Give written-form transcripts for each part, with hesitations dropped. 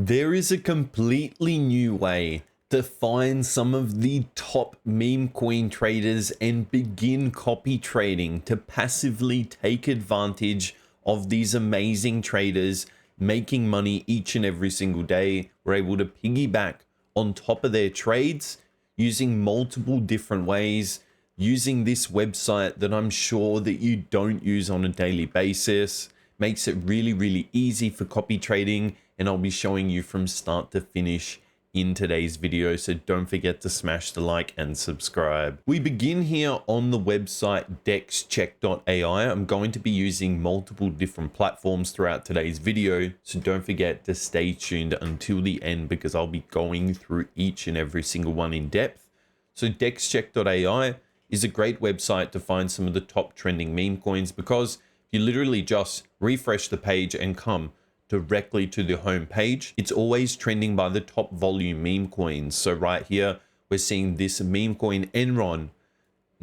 There is a completely new way to find some of the top meme coin traders and begin copy trading to passively take advantage of these amazing traders making money each and every single day. We're able to piggyback on top of their trades using multiple different ways, using this website that I'm sure that you don't use on a daily basis. Makes it really easy for copy trading, and I'll be showing you from start to finish in today's video, so don't forget to smash the like and subscribe. We begin here on the website DexCheck Ai. I'm going to be using multiple different platforms throughout today's video, so don't forget to stay tuned until the end because I'll be going through each and every single one in depth. So DexCheck Ai is a great website to find some of the top trending meme coins, because you literally just refresh the page and come directly to the home page. It's always trending by the top volume meme coins. So right here, we're seeing this meme coin Enron,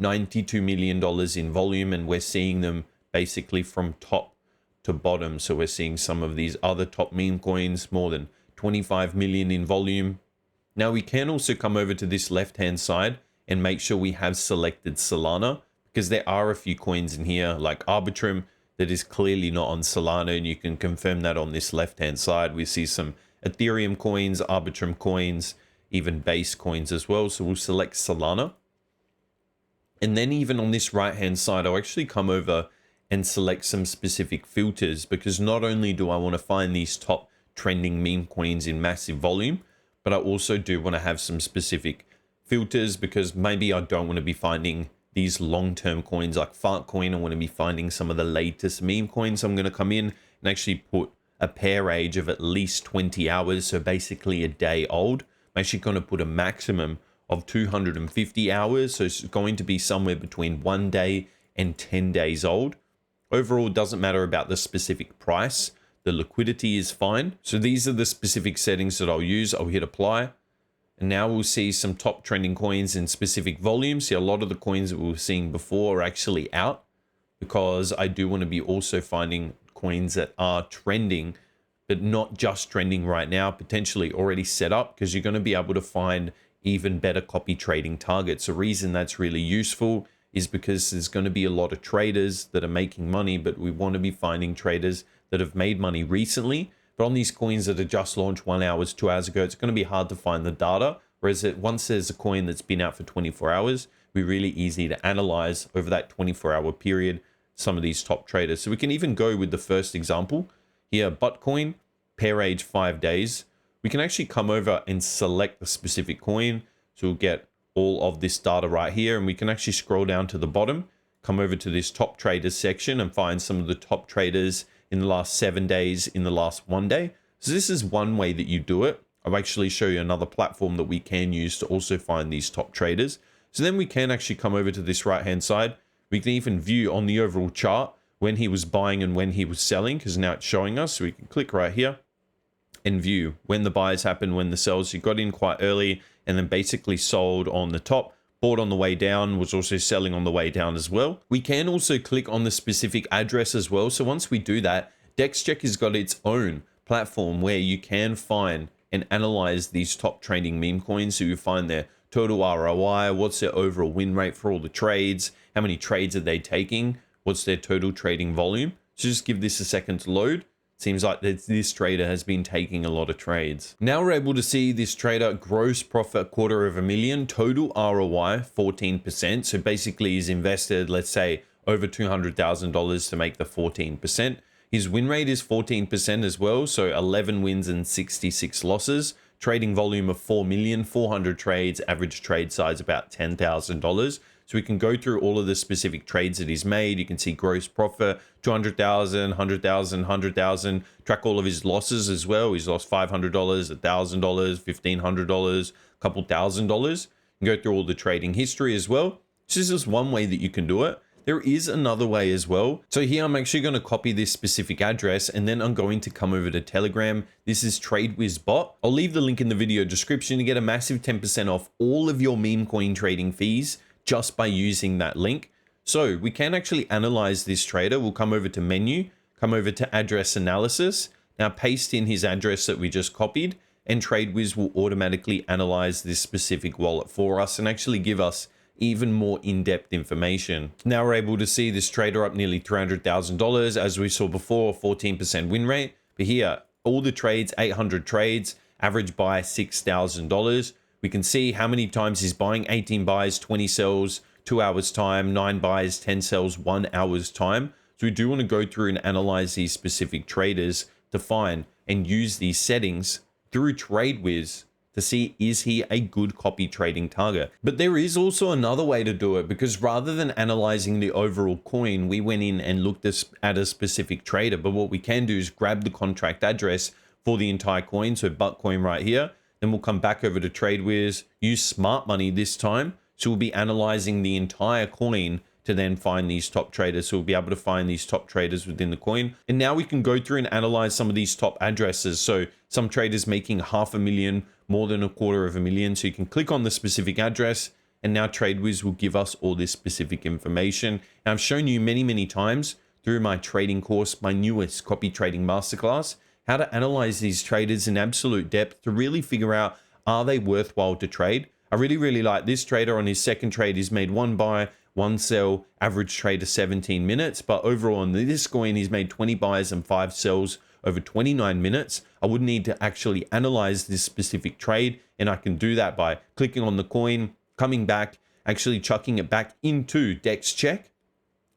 $92 million in volume, and we're seeing them basically from top to bottom. So we're seeing some of these other top meme coins, more than 25 million in volume. Now we can also come over to this left-hand side and make sure we have selected Solana, because there are a few coins in here like Arbitrum that is clearly not on Solana, and you can confirm that on this left-hand side. We see some Ethereum coins, Arbitrum coins, even base coins as well. So we'll select Solana. And then even on this right-hand side, I'll actually come over and select some specific filters, because not only do I want to find these top trending meme coins in massive volume, but I also do want to have some specific filters, because maybe I don't want to be finding these long-term coins like Fartcoin. I want to be finding some of the latest meme coins. I'm going to come in and actually put a pair age of at least 20 hours, so basically a day old. I'm actually going to put a maximum of 250 hours, so it's going to be somewhere between 1 day and 10 days old. Overall, it doesn't matter about the specific price. The liquidity is fine. So these are the specific settings that I'll use. I'll hit apply. And now we'll see some top trending coins in specific volumes. See, a lot of the coins that we were seeing before are actually out, because I do want to be also finding coins that are trending, but not just trending right now, potentially already set up, because you're going to be able to find even better copy trading targets. The reason that's really useful is because there's going to be a lot of traders that are making money, but we want to be finding traders that have made money recently. But on these coins that are just launched 1 hour, 2 hours ago, it's going to be hard to find the data. Whereas once there's a coin that's been out for 24 hours, we're really easy to analyze over that 24-hour period some of these top traders. So we can even go with the first example here, Butcoin, pair age 5 days. We can actually come over and select the specific coin. So we'll get all of this data right here, and we can actually scroll down to the bottom, come over to this top traders section and find some of the top traders in the last 7 days, in the last 1 day. So this is one way that you do it. I'll actually show you another platform that we can use to also find these top traders. So then we can actually come over to this right-hand side. We can even view on the overall chart when he was buying and when he was selling, because now it's showing us. So we can click right here and view when the buys happen, when the sells. You got in quite early and then basically sold on the top, bought on the way down, was also selling on the way down as well. We can also click on the specific address as well. So once we do that, DexCheck has got its own platform where you can find and analyze these top trading meme coins. So you find their total ROI, what's their overall win rate for all the trades, how many trades are they taking, what's their total trading volume. So just give this a second to load. Seems like this trader has been taking a lot of trades. Now we're able to see this trader gross profit $250,000, total ROI 14%. So basically he's invested, let's say, over $200,000 to make the 14%. His win rate is 14% as well. So 11 wins and 66 losses. Trading volume of 4 million, 400 trades, average trade size about $10,000. So we can go through all of the specific trades that he's made. You can see gross profit, 200,000, 100,000, 100,000. Track all of his losses as well. He's lost $500, $1,000, $1,500, a couple $1,000. You can go through all the trading history as well. This is just one way that you can do it. There is another way as well. So here I'm actually going to copy this specific address, and then I'm going to come over to Telegram. This is TradeWiz bot. I'll leave the link in the video description to get a massive 10% off all of your meme coin trading fees just by using that link. So we can actually analyze this trader. We'll come over to menu, come over to address analysis. Now paste in his address that we just copied, and TradeWiz will automatically analyze this specific wallet for us and actually give us even more in-depth information. Now we're able to see this trader up nearly $300,000, as we saw before, 14% win rate. But here, all the trades, 800 trades, average buy $6,000. We can see how many times he's buying: 18 buys, 20 sells, 2 hours time, 9 buys, 10 sells, 1 hour's time. So we do want to go through and analyze these specific traders to find and use these settings through TradeWiz to see, is he a good copy trading target? But there is also another way to do it, because rather than analyzing the overall coin, we went in and looked at a specific trader. But what we can do is grab the contract address for the entire coin, so Buttcoin right here. Then we'll come back over to TradeWiz, use smart money this time. So we'll be analyzing the entire coin to then find these top traders. So we'll be able to find these top traders within the coin. And now we can go through and analyze some of these top addresses. So some traders making $500,000, more than $250,000. So you can click on the specific address, and now TradeWiz will give us all this specific information. And I've shown you many, many times through my trading course, my newest copy trading masterclass, how to analyze these traders in absolute depth to really figure out, are they worthwhile to trade? I really like this trader. On his second trade, he's made 1 buy, 1 sell, average trade of 17 minutes. But overall on this coin, he's made 20 buys and 5 sells over 29 minutes. I would need to actually analyze this specific trade, and I can do that by clicking on the coin, coming back, actually chucking it back into DexCheck,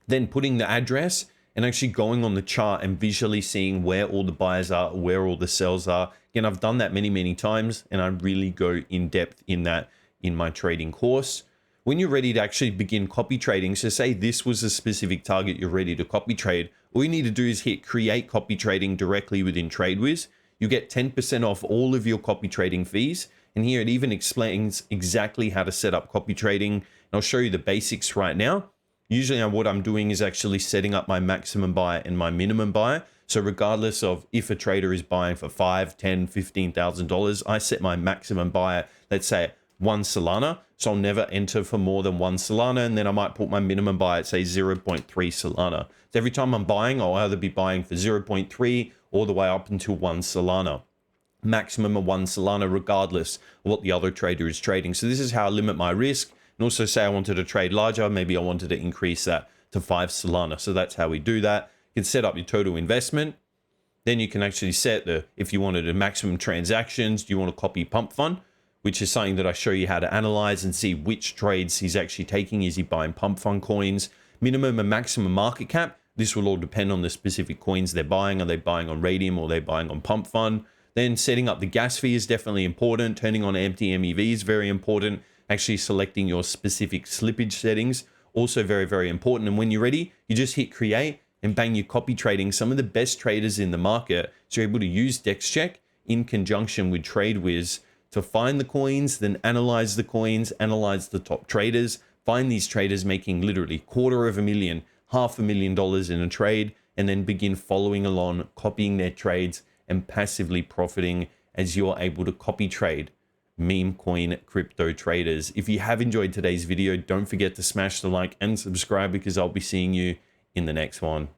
then putting the address and actually going on the chart and visually seeing where all the buyers are, where all the sells are. Again, I've done that many times, and I really go in depth in that in my trading course. When you're ready to actually begin copy trading, so say this was a specific target you're ready to copy trade, all you need to do is hit create copy trading directly within TradeWiz. You get 10% off all of your copy trading fees. And here it even explains exactly how to set up copy trading. And I'll show you the basics right now. Usually what I'm doing is actually setting up my maximum buy and my minimum buy. So regardless of if a trader is buying for $5,000, $10,000, $15,000, I set my maximum buy, let's say 1 Solana. So I'll never enter for more than 1 Solana. And then I might put my minimum buy at say 0.3 Solana. So every time I'm buying, I'll either be buying for 0.3 all the way up until 1 Solana. Maximum of 1 Solana, regardless of what the other trader is trading. So this is how I limit my risk. And also say I wanted to trade larger, maybe I wanted to increase that to 5 Solana. So that's how we do that. You can set up your total investment. Then you can actually set if you wanted a maximum transactions, do you want to copy pump fund, which is something that I show you how to analyze and see which trades he's actually taking. Is he buying pump fund coins? Minimum and maximum market cap. This will all depend on the specific coins they're buying. Are they buying on Radium or are they buying on pump fund? Then setting up the gas fee is definitely important. Turning on empty MEV is very important. Actually selecting your specific slippage settings, also very important. And when you're ready, you just hit create and bang, you're copy trading some of the best traders in the market. So you're able to use DexCheck in conjunction with TradeWiz to find the coins, then analyze the coins, analyze the top traders, find these traders making literally $250,000, $500,000 in a trade, and then begin following along, copying their trades and passively profiting as you're able to copy trade Memecoin crypto traders. If you have enjoyed today's video, don't forget to smash the like and subscribe, because I'll be seeing you in the next one.